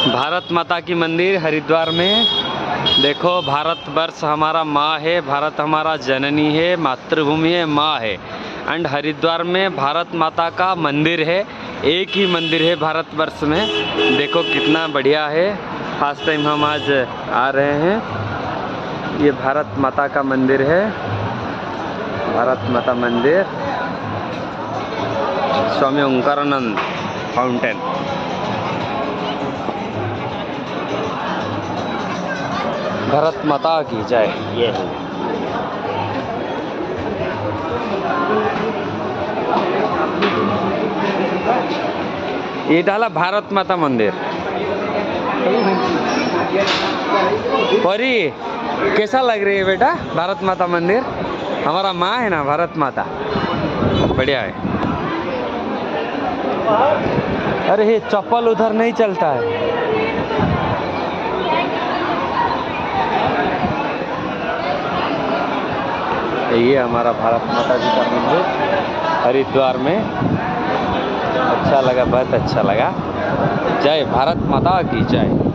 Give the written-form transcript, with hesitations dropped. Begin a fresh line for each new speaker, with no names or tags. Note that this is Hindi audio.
भारत माता की मंदिर हरिद्वार में। देखो, भारतवर्ष हमारा माँ है, भारत हमारा जननी है, मातृभूमि है, माँ है। एंड हरिद्वार में भारत माता का मंदिर है, एक ही मंदिर है भारतवर्ष में। देखो कितना बढ़िया है। फर्स्ट टाइम हम आज आ रहे हैं। ये भारत माता का मंदिर है, भारत माता मंदिर, स्वामी ओंकारानंद फाउंटेन। भारत माता की जय। ये है ये डाला भारत माता मंदिर। परी, कैसा लग रही है बेटा भारत माता मंदिर? हमारा माँ है ना भारत माता, बढ़िया है। अरे ये चप्पल उधर नहीं चलता है। ये हमारा भारत माता जी का मंदिर हरिद्वार में। अच्छा लगा, बहुत अच्छा लगा। जय भारत माता की जय।